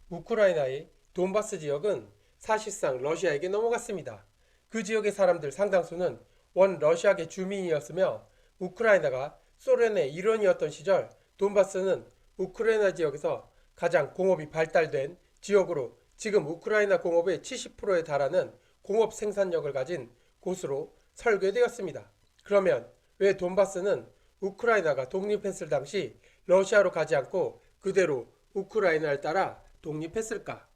우크라이나의 돈바스 지역은 사실상 러시아에게 넘어갔습니다. 그 지역의 사람들 상당수는 원 러시아계 주민이었으며 우크라이나가 소련의 일원이었던 시절 돈바스는 우크라이나 지역에서 가장 공업이 발달된 지역으로 지금 우크라이나 공업의 70%에 달하는 공업 생산력을 가진 곳으로 설계되었습니다. 그러면 왜 돈바스는 우크라이나가 독립했을 당시 러시아로 가지 않고 그대로 우크라이나를 따라 독립했을까?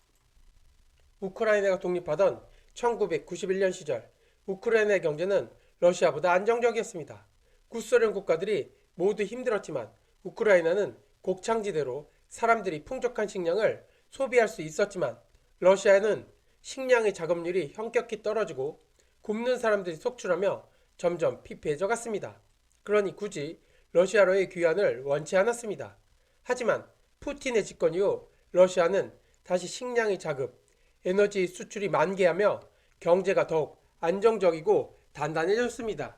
우크라이나가 독립하던 1991년 시절 우크라이나의 경제는 러시아보다 안정적이었습니다. 구소련 국가들이 모두 힘들었지만 우크라이나는 곡창지대로 사람들이 풍족한 식량을 소비할 수 있었지만 러시아는 식량의 작업률이 현격히 떨어지고 굶는 사람들이 속출하며 점점 피폐해져 갔습니다. 그러니 굳이 러시아로의 귀환을 원치 않았습니다. 하지만 푸틴의 집권 이후 러시아는 다시 식량의 자급, 에너지 수출이 만개하며 경제가 더욱 안정적이고 단단해졌습니다.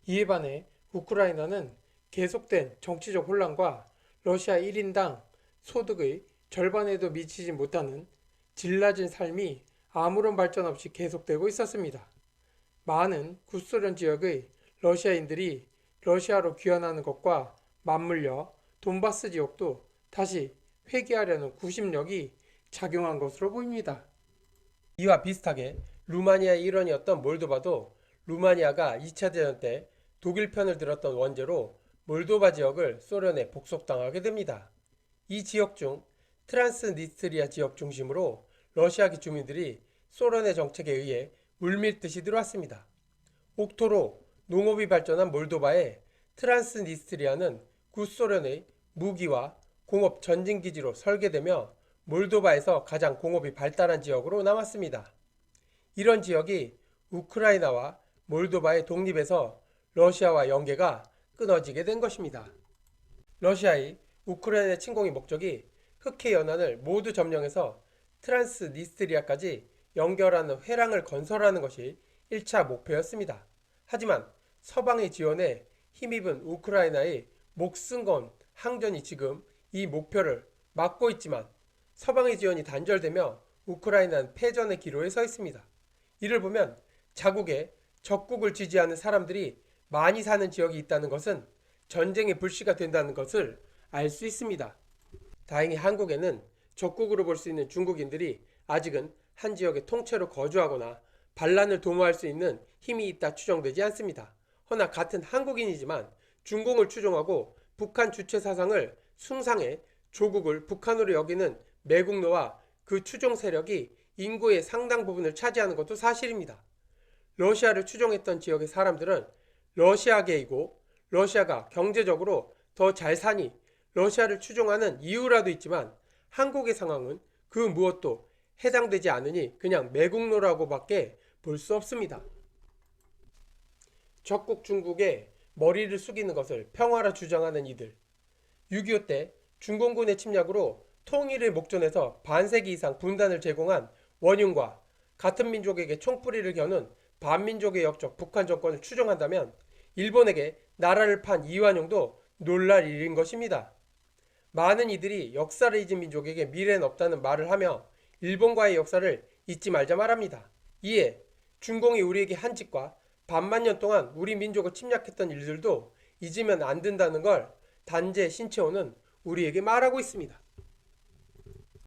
이에 반해 우크라이나는 계속된 정치적 혼란과 러시아 1인당 소득의 절반에도 미치지 못하는 질 낮은 삶이 아무런 발전 없이 계속되고 있었습니다. 많은 구소련 지역의 러시아인들이 러시아로 귀환하는 것과 맞물려 돈바스 지역도 다시 회귀하려는 구심력이 작용한 것으로 보입니다. 이와 비슷하게 루마니아의 일원이었던 몰도바도 루마니아가 2차 대전 때 독일 편을 들었던 원죄로 몰도바 지역을 소련에 복속당하게 됩니다. 이 지역 중 트란스니스트리아 지역 중심으로 러시아계 주민들이 소련의 정책에 의해 물밀듯이 들어왔습니다. 옥토로 농업이 발전한 몰도바의 트란스니스트리아는 구소련의 무기와 공업 전진기지로 설계되며 몰도바에서 가장 공업이 발달한 지역으로 남았습니다. 이런 지역이 우크라이나와 몰도바의 독립에서 러시아와 연계가 끊어지게 된 것입니다. 러시아의 우크라이나 침공의 목적이 흑해 연안을 모두 점령해서 트란스니스트리아까지 연결하는 회랑을 건설하는 것이 1차 목표였습니다. 하지만 서방의 지원에 힘입은 우크라이나의 목숨 건 항전이 지금 이 목표를 막고 있지만 서방의 지원이 단절되며 우크라이나는 패전의 기로에 서 있습니다. 이를 보면 자국의 적국을 지지하는 사람들이 많이 사는 지역이 있다는 것은 전쟁의 불씨가 된다는 것을 알 수 있습니다. 다행히 한국에는 적국으로 볼 수 있는 중국인들이 아직은 한 지역의 통째로 거주하거나 반란을 도모할 수 있는 힘이 있다 추정되지 않습니다. 허나 같은 한국인이지만 중공을 추종하고 북한 주체 사상을 숭상해 조국을 북한으로 여기는 매국노와 그 추종 세력이 인구의 상당 부분을 차지하는 것도 사실입니다. 러시아를 추종했던 지역의 사람들은 러시아계이고 러시아가 경제적으로 더 잘 사니 러시아를 추종하는 이유라도 있지만 한국의 상황은 그 무엇도 해당되지 않으니 그냥 매국노라고밖에 볼 수 없습니다. 적국 중국에 머리를 숙이는 것을 평화라 주장하는 이들. 6.25 때 중공군의 침략으로 통일을 목전에서 반세기 이상 분단을 제공한 원흉과 같은 민족에게 총뿌리를 겨눈 반민족의 역적 북한 정권을 추종한다면 일본에게 나라를 판 이완용도 놀랄 일인 것입니다. 많은 이들이 역사를 잊은 민족에게 미래는 없다는 말을 하며 일본과의 역사를 잊지 말자 말합니다. 이에 중공이 우리에게 한 짓과 반만 년 동안 우리 민족을 침략했던 일들도 잊으면 안 된다는 걸 단재 신채호는 우리에게 말하고 있습니다.